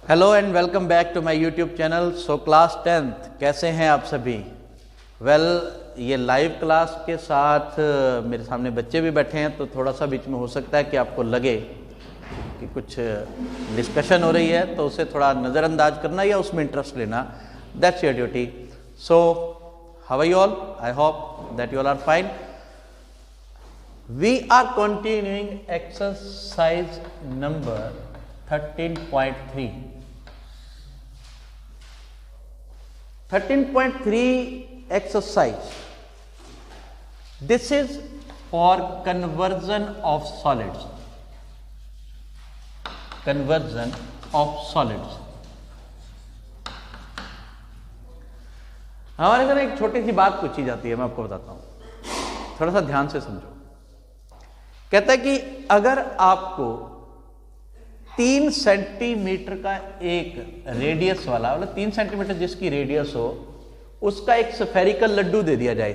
Hello and welcome back to my YouTube channel. So class 10th कैसे हैं आप सभी? ये लाइव क्लास के साथ मेरे सामने बच्चे भी बैठे हैं, तो थोड़ा सा बीच में हो सकता है कि आपको लगे कि कुछ डिस्कशन हो रही है, तो उसे थोड़ा नज़रअंदाज करना या उसमें इंटरेस्ट लेना, that's your duty. So how are you all? I hope that you all are fine. We are continuing exercise number 13.3. 13.3 exercise. This is for conversion of solids. Conversion of solids. हमारे घर एक छोटी सी बात पूछी जाती है, मैं आपको बताता हूं, थोड़ा सा ध्यान से समझो। कहता है कि अगर आपको 3 सेंटीमीटर का एक रेडियस वाला, मतलब 3 सेंटीमीटर जिसकी रेडियस हो, उसका एक स्फेरिकल लड्डू दे दिया जाए,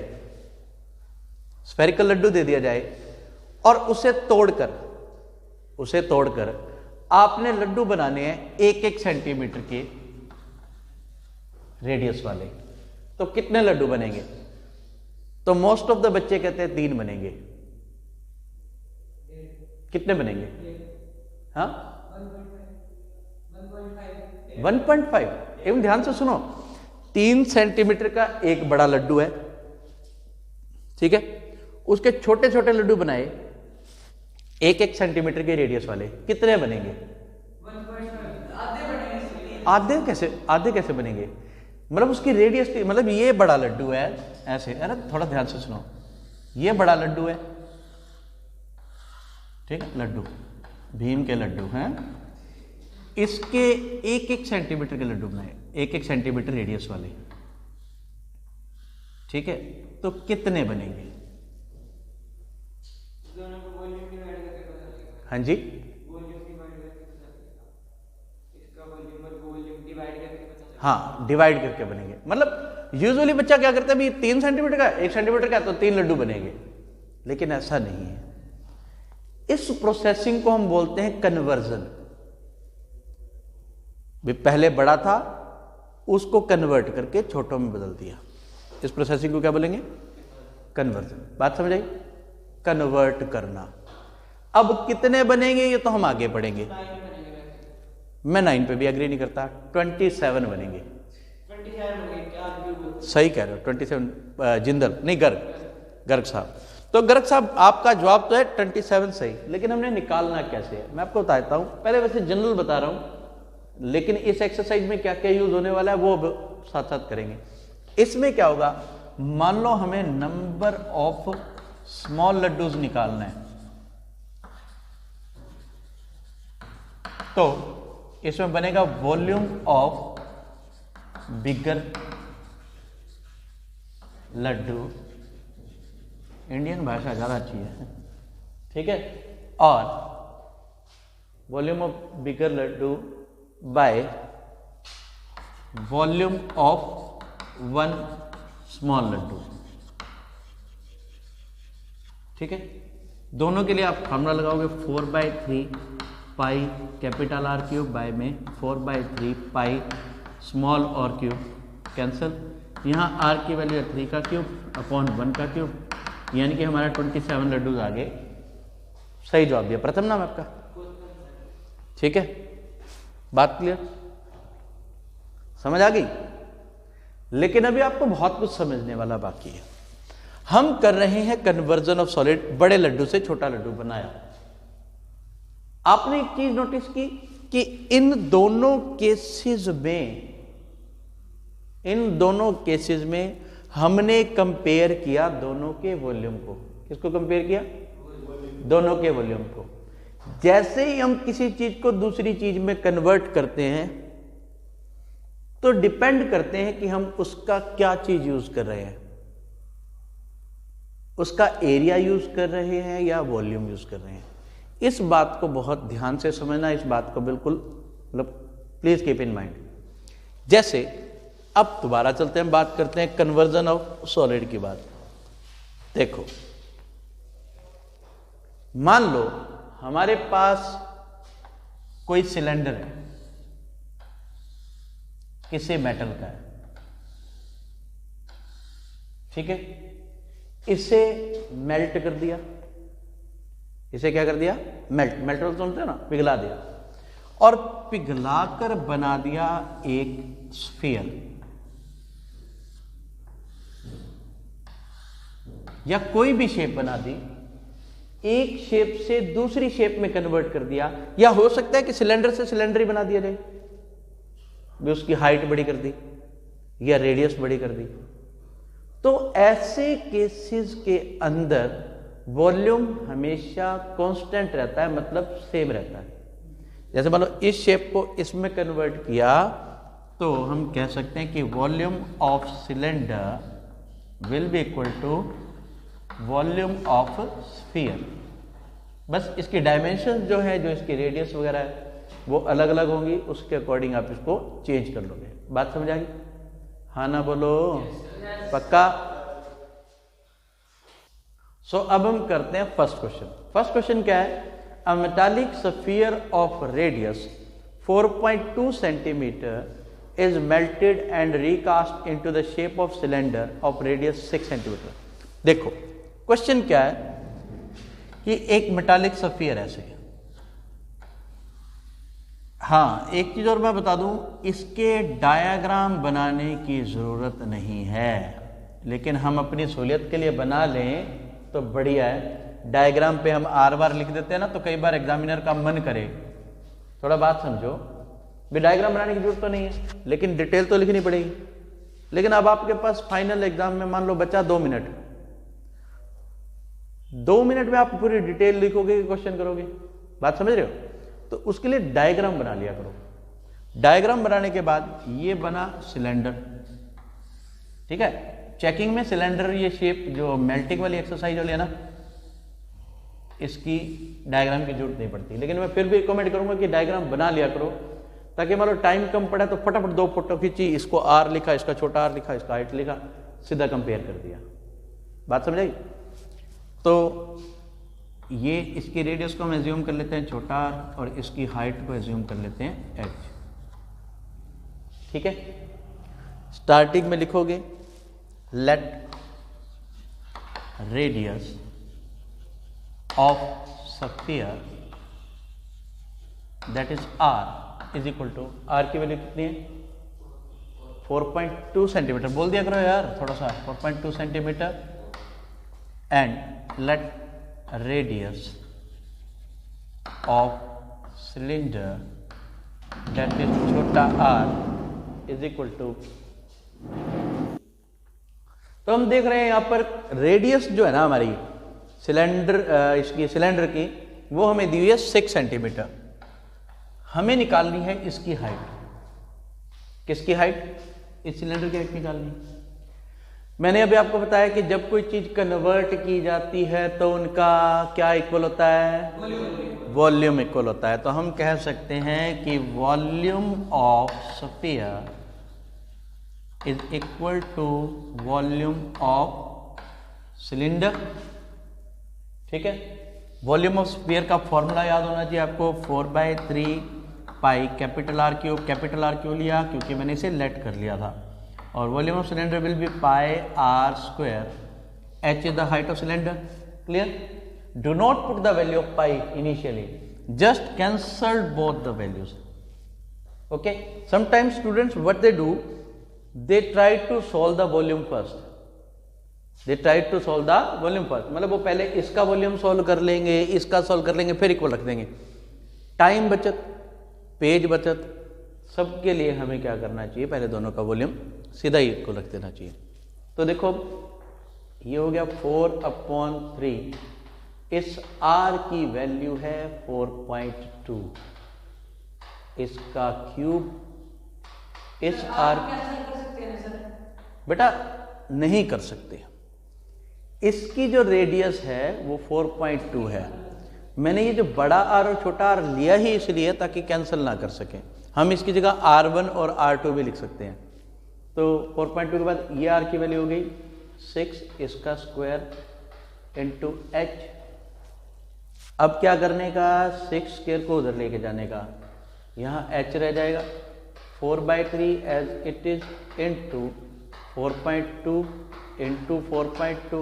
स्फेरिकल लड्डू दे दिया जाए, और उसे तोड़कर आपने लड्डू बनाने हैं 1-1 सेंटीमीटर के रेडियस वाले, तो कितने लड्डू बनेंगे? तो मोस्ट ऑफ द बच्चे कहते हैं 3 बनेंगे। कितने बनेंगे? हाँ, 1.5। एवं ध्यान से सुनो, 3 सेंटीमीटर का एक बड़ा लड्डू है, ठीक है, उसके छोटे छोटे लड्डू बनाए 1-1 सेंटीमीटर के रेडियस वाले, कितने बनेंगे? 1.5। आधे कैसे बनेंगे? मतलब उसकी रेडियस, मतलब ये बड़ा लड्डू है ऐसे, अरे थोड़ा ध्यान से सुनो, ये बड़ा लड्डू है, ठीक है, लड्डू भीम के लड्डू हैं, इसके 1-1 सेंटीमीटर के लड्डू बनाए, 1-1 सेंटीमीटर रेडियस वाले, ठीक है, तो कितने बनेंगे? हाँ जी, हाँ, डिवाइड करके बनेंगे। मतलब यूजुअली बच्चा क्या करता है, भी 3 सेंटीमीटर का 1 सेंटीमीटर का, तो 3 लड्डू बनेंगे, लेकिन ऐसा नहीं है। इस प्रोसेसिंग को हम बोलते हैं कन्वर्जन। भी पहले बड़ा था, उसको कन्वर्ट करके छोटों में बदल दिया, इस प्रोसेसिंग को क्या बोलेंगे? कन्वर्जन। बात समझ आई? कन्वर्ट करना। अब कितने बनेंगे ये तो हम आगे पढ़ेंगे। मैं 9 पे भी एग्री नहीं करता, 27 बनेंगे। 27 सही कह रहे हो, 27 जिंदल नहीं, गर्ग साहब। तो गर्ग साहब आपका जवाब तो है 27 सही, लेकिन हमने निकालना कैसे है मैं आपको बताता हूं। पहले वैसे जनरल बता रहा हूं, लेकिन इस एक्सरसाइज में क्या क्या यूज होने वाला है वो साथ साथ करेंगे। इसमें क्या होगा, मान लो हमें नंबर ऑफ स्मॉल लड्डूज निकालना है, तो इसमें बनेगा volume of bigger laddoo, Indian भाषा ज़्यादा अच्छी है, ठीक है, और volume of bigger laddoo by volume of 1 small laddoo, ठीक है। दोनों के लिए आप फॉर्मूला लगाओगे 4/3 pi capital R cube by में 4/3 पाई स्मॉल और क्यूब, कैंसिल, यहाँ R की वैल्यू है 3 का क्यूब अपॉन 1 का क्यूब, यानी कि हमारा 27 लड्डू आ गए। सही जवाब दिया, प्रथम नाम आपका, ठीक है। बात क्लियर, समझ आ गई? लेकिन अभी आपको बहुत कुछ समझने वाला बाकी है। हम कर रहे हैं कन्वर्जन ऑफ सॉलिड, बड़े लड्डू से छोटा लड्डू बनाया। आपने एक चीज नोटिस की कि इन दोनों केसेस में हमने कंपेयर किया दोनों के वॉल्यूम को। किसको कंपेयर किया? दोनों के वॉल्यूम को। जैसे ही हम किसी चीज को दूसरी चीज में कन्वर्ट करते हैं, तो डिपेंड करते हैं कि हम उसका क्या चीज यूज कर रहे हैं, उसका एरिया यूज कर रहे हैं या वॉल्यूम यूज कर रहे हैं। इस बात को बहुत ध्यान से समझना, इस बात को बिल्कुल मतलब प्लीज कीप इन माइंड। जैसे अब दोबारा चलते हैं, बात करते हैं कन्वर्जन ऑफ सॉलिड की बात। देखो, मान लो हमारे पास कोई सिलेंडर है, किसी मेटल का है, ठीक है। इसे मेल्ट कर दिया, इसे क्या कर दिया, मेल्ट सुनते हो ना, पिघला दिया, और पिघलाकर बना दिया एक स्फीयर या कोई भी शेप बना दी, एक शेप से दूसरी शेप में कन्वर्ट कर दिया, या हो सकता है कि सिलेंडर से सिलेंडर ही बना दिया जाए, भी उसकी हाइट बड़ी कर दी या रेडियस बड़ी कर दी। तो ऐसे केसेस के अंदर वॉल्यूम हमेशा कांस्टेंट रहता है, मतलब सेम रहता है। जैसे मान लो इस शेप को इसमें कन्वर्ट किया तो हम कह सकते हैं कि volume of cylinder will be equal to volume of sphere. बस इसकी डायमेंशन जो है, जो इसकी रेडियस वगैरह है, वो अलग अलग होंगी, उसके अकॉर्डिंग आप इसको चेंज कर लोगे। बात समझ आ गई? हाँ ना बोलो, पक्का? सो अब हम करते हैं फर्स्ट क्वेश्चन। फर्स्ट क्वेश्चन क्या है? अ metallic sphere of radius 4.2 centimetre is melted and recast into the shape of cylinder of radius 6 centimetre. देखो क्वेश्चन क्या है कि एक मेटालिक स्फीयर ऐसे है। हाँ, एक चीज और मैं बता दूं, इसके डायग्राम बनाने की जरूरत नहीं है, लेकिन हम अपनी सहूलियत के लिए बना लें तो बढ़िया है। डायग्राम पे हम आर बार लिख देते हैं ना, तो कई बार एग्जामिनर का मन करे, थोड़ा बात समझो, भी डायग्राम बनाने की जरूरत तो नहीं है, लेकिन डिटेल तो लिखनी पड़ेगी। लेकिन अब आपके पास फाइनल एग्जाम में मान लो बचा 2 मिनट, 2 मिनट में आप पूरी डिटेल लिखोगे, क्वेश्चन करोगे, बात समझ रहे हो? तो उसके लिए डायग्राम बना लिया करो। डायग्राम बनाने के बाद ये बना सिलेंडर, ठीक है। चेकिंग में सिलेंडर ये शेप जो मेल्टिंग वाली एक्सरसाइज वाली है ना, इसकी डायग्राम की जरूरत नहीं पड़ती, लेकिन मैं फिर भी रिकमेंड करूंगा कि डायग्राम बना लिया करो, ताकि मान लो टाइम कम पड़ा तो फटाफट 2 फोटो खींची, इसको आर लिखा, इसका छोटा आर लिखा, इसका हाइट लिखा, सीधा कंपेयर कर दिया। बात समझ आई? तो ये इसकी रेडियस को हम एज्यूम कर लेते हैं छोटा आर, और इसकी हाइट को एज्यूम कर लेते हैं एच, ठीक है। स्टार्टिंग में लिखोगे let radius of sphere that is R is equal to, R की वैल्यू कितनी है? 4.2 सेंटीमीटर। बोल दिया करो यार थोड़ा सा, 4.2 centimetre, and let radius of cylinder that is छोटा आर इज इक्वल टू। तो हम देख रहे हैं यहां पर रेडियस जो है ना हमारी सिलेंडर, इसकी सिलेंडर की, वो हमें दी हुई है 6 सेंटीमीटर। हमें निकालनी है इसकी हाइट। किसकी हाइट? इस सिलेंडर की हाइट निकालनी है। मैंने अभी आपको बताया कि जब कोई चीज कन्वर्ट की जाती है तो उनका क्या इक्वल होता है? वॉल्यूम इक्वल होता है। तो हम कह सकते हैं कि volume of sphere is equal to volume of cylinder, ठीक है। वॉल्यूम ऑफ स्फीयर का फॉर्मूला याद होना चाहिए आपको, 4/3 पाई कैपिटल आर क्यों लिया? क्योंकि मैंने इसे लेट कर लिया था। और volume of cylinder will be pi R square, H is the height of cylinder. Clear? Do not put the value of pi initially, just cancel both the values, okay. Sometimes students what they do, they try to solve the volume first, मतलब वो पहले इसका volume solve कर लेंगे, इसका solve कर लेंगे, फिर इक्वल रख देंगे। टाइम बचत, पेज बचत, सबके लिए हमें क्या करना चाहिए, पहले दोनों का वॉल्यूम सीधा ही इक्वल रख देना चाहिए। तो देखो ये हो गया 4/3, इस r की वैल्यू है 4.2, इसका क्यूब, इस r बेटा नहीं कर सकते। इसकी जो रेडियस है वो 4.2 है। मैंने ये जो बड़ा आर और छोटा आर लिया ही इसलिए ताकि कैंसिल ना कर सकें। हम इसकी जगह R1 और R2 भी लिख सकते हैं। तो 4.2 के बाद ये r की वैल्यू हो गई 6, इसका स्क्वायर इंटू h। अब क्या करने का, 6 स्क्वायर को उधर लेके जाने का, यहाँ h रह जाएगा 4/3 as it is into 4.2 into 4.2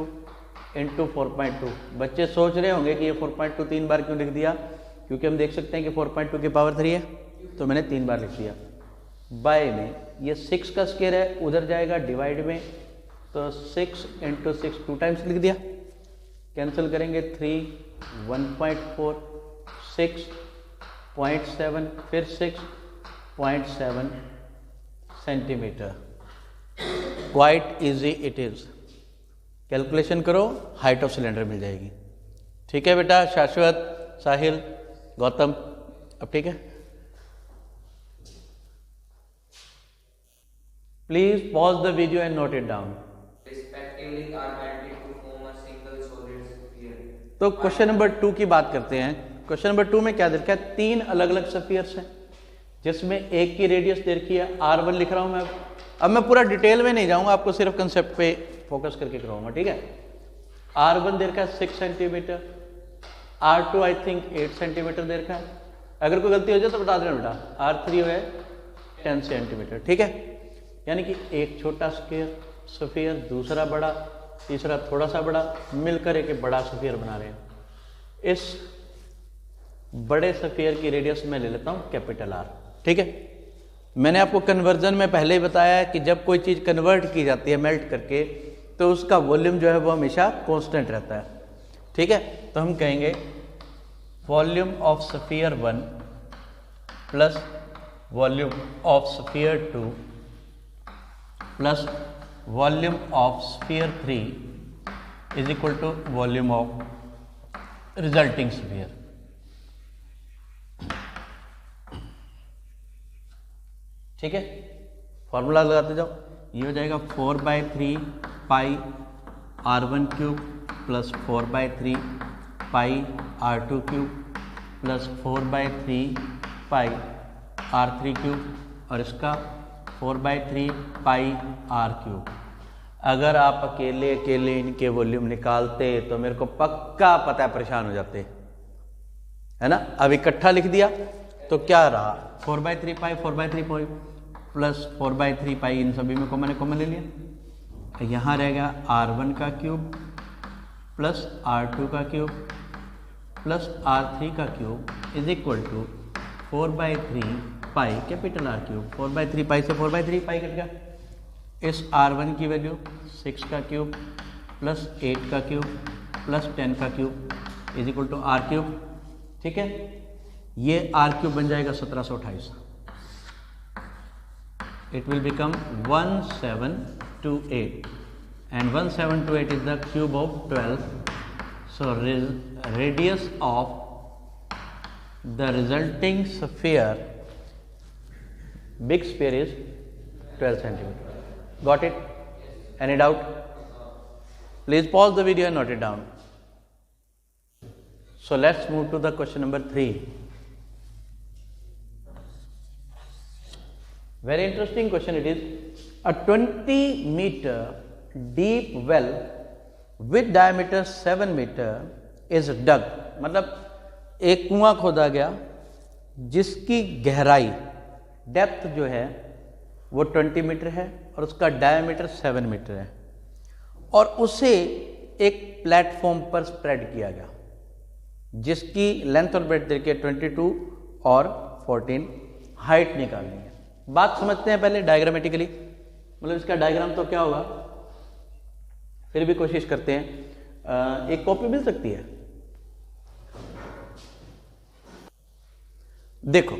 into 4.2। बच्चे सोच रहे होंगे कि ये 4.2 3 बार क्यों लिख दिया, क्योंकि हम देख सकते हैं कि 4.2 की पावर 3 है, तो मैंने 3 बार लिख दिया। बाय में ये 6 का स्क्वायर है, उधर जाएगा डिवाइड में, तो 6 इंटू 6 2 टाइम्स लिख दिया। कैंसिल करेंगे 3 1.4 6.7 फिर 6.7 centimetre. Quite easy it is. Calculation करो, हाइट ऑफ सिलेंडर मिल जाएगी। ठीक है बेटा, शाश्वत, साहिल, गौतम, अब ठीक है। Please pause the video and note it down. तो क्वेश्चन नंबर 2 की बात करते हैं। क्वेश्चन नंबर 2 में क्या दे रखा है, 3 अलग अलग स्फीयर्स हैं जिसमें एक की रेडियस दे रखी है R1 लिख रहा हूं मैं। अब मैं पूरा डिटेल में नहीं जाऊंगा, आपको सिर्फ कंसेप्ट पे फोकस करके कराऊंगा, ठीक है। R1 दे रखा है 6 centimetre, R2 I think 8 centimetre दे रखा है। अगर कोई गलती हो जाए तो बता देना बेटा। R3 है 10 सेंटीमीटर, ठीक है। यानी कि एक छोटा स्फीयर, दूसरा बड़ा, तीसरा थोड़ा सा बड़ा, मिलकर एक बड़ा स्फीयर बना रहे हैं। इस बड़े स्फीयर की रेडियस में ले लेता हूं कैपिटल R, ठीक है। मैंने आपको कन्वर्जन में पहले ही बताया है कि जब कोई चीज़ कन्वर्ट की जाती है मेल्ट करके, तो उसका वॉल्यूम जो है वो हमेशा कांस्टेंट रहता है, ठीक है। तो हम कहेंगे volume of sphere 1 plus volume of sphere 2 plus volume of sphere 3 is equal to volume of resulting sphere. ठीक है, फॉर्मूला लगाते जाओ। ये हो जाएगा 4/3 pi R1 cube plus 4/3 pi R2 cube plus 4/3 pi R3 cube, और इसका 4/3 पाई R क्यूब। अगर आप अकेले अकेले इनके वॉल्यूम निकालते तो मेरे को पक्का पता है परेशान हो जाते, है ना। अब इकट्ठा लिख दिया तो क्या रहा, 4/3 पाई 4/3 पाई प्लस 4/3 पाई, इन सभी में कॉमन ले लिया। यहाँ रहेगा R1 का क्यूब प्लस R2 का क्यूब प्लस R3 का cube is equal to 4/3 pi capital R cube. 4/3 pi से 4/3 पाई कट गया। इस R1 की वैल्यू 6 का क्यूब प्लस 8 का क्यूब प्लस 10 का cube is equal to R cube, ठीक है। ये R क्यूब बन जाएगा 1728। It will become 1728 and 1728 is the cube of 12. So radius of the resulting sphere, big sphere, is 12 centimeter. Got it? Any doubt? Please pause the video and note it down. So let's move to the question number 3. Very interesting question it is. A 20-meter deep well with diameter 7 meter is dug. मतलब एक कुआं खोदा गया जिसकी गहराई, depth जो है वो 20 मीटर है और उसका डायमीटर 7 मीटर है, और उसे एक प्लेटफॉर्म पर स्प्रेड किया गया जिसकी लेंथ और ब्रेड्थ देखिए 22 और 14, हाइट निकालनी है। बात समझते हैं पहले डायग्रामेटिकली, मतलब इसका डायग्राम तो क्या होगा, फिर भी कोशिश करते हैं। एक कॉपी मिल सकती है, देखो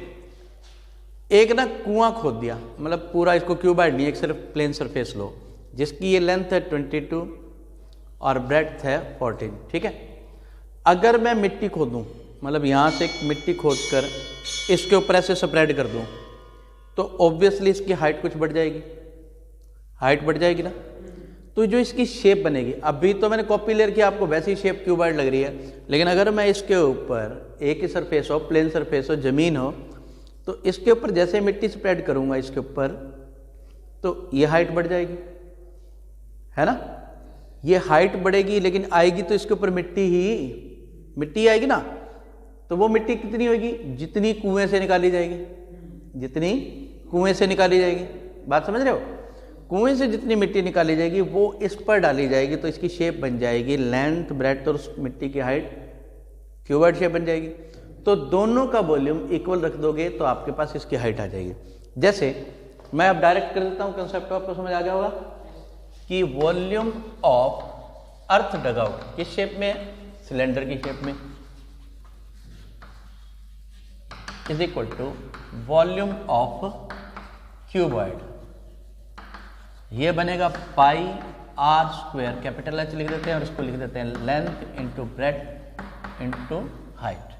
एक ना कुआं खोद दिया, मतलब पूरा इसको क्यूबाइड नहीं, एक सिर्फ प्लेन सरफेस लो जिसकी ये लेंथ है 22 और ब्रेड्थ है 14, ठीक है। अगर मैं मिट्टी खोदूं, मतलब यहां से मिट्टी खोदकर इसके ऊपर ऐसे स्प्रेड कर दूं, तो ऑब्वियसली इसकी हाइट कुछ बढ़ जाएगी, हाइट बढ़ जाएगी ना। तो जो इसकी शेप बनेगी, अभी तो मैंने कॉपी ले रखी है, आपको वैसी शेप क्यूबाइड लग रही है, लेकिन अगर मैं इसके ऊपर एक ही सरफेस हो, प्लेन सरफेस हो, जमीन हो, तो इसके ऊपर जैसे मिट्टी स्प्रेड करूंगा इसके ऊपर, तो ये हाइट बढ़ जाएगी, है ना। ये हाइट बढ़ेगी, लेकिन आएगी तो इसके ऊपर मिट्टी आएगी ना। तो वो मिट्टी कितनी होगी, जितनी कुएं से निकाली जाएगी, जितनी कुएं से निकाली जाएगी, बात समझ रहे हो? कुएं से जितनी मिट्टी निकाली जाएगी वो इस पर डाली जाएगी, तो इसकी शेप बन जाएगी लेंथ ब्रेड्थ और उस मिट्टी की हाइट क्यूबॉइड शेप बन जाएगी। तो दोनों का वॉल्यूम इक्वल रख दोगे तो आपके पास इसकी हाइट आ जाएगी। जैसे मैं अब डायरेक्ट कर देता हूँ, कंसेप्ट आपको समझ आ गया होगा कि वॉल्यूम ऑफ अर्थ डगआउट किस शेप में है, सिलेंडर की शेप में, is equal to volume of cuboid, ये बनेगा pi R square, capital H लिख देते हैं और इसको लिख देते हैं length into breadth into height.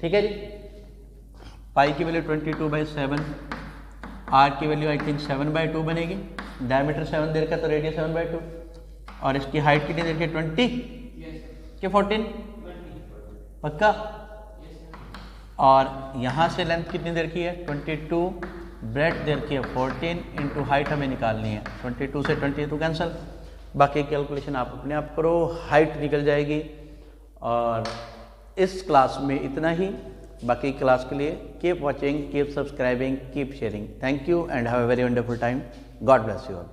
ठीक है जी, पाई की वैल्यू 22/7, आर की वैल्यू आई थिंक 7/2 बनेगी, डायमीटर 7 दे रखा तो रेडियस 7/2, और इसकी हाइट कितनी दे रखी है 20 कि 14 पक्का, और यहाँ से लेंथ कितनी दे रखी है 22, ब्रेड्थ दे रखी है 14 इंटू हाइट हमें निकालनी है, 22 से 22 कैंसिल, बाकी कैलकुलेशन आप अपने आप करो, हाइट निकल जाएगी। और इस क्लास में इतना ही, बाकी क्लास के लिए keep watching, keep subscribing, keep sharing. Thank you and have a very wonderful time. God bless you all.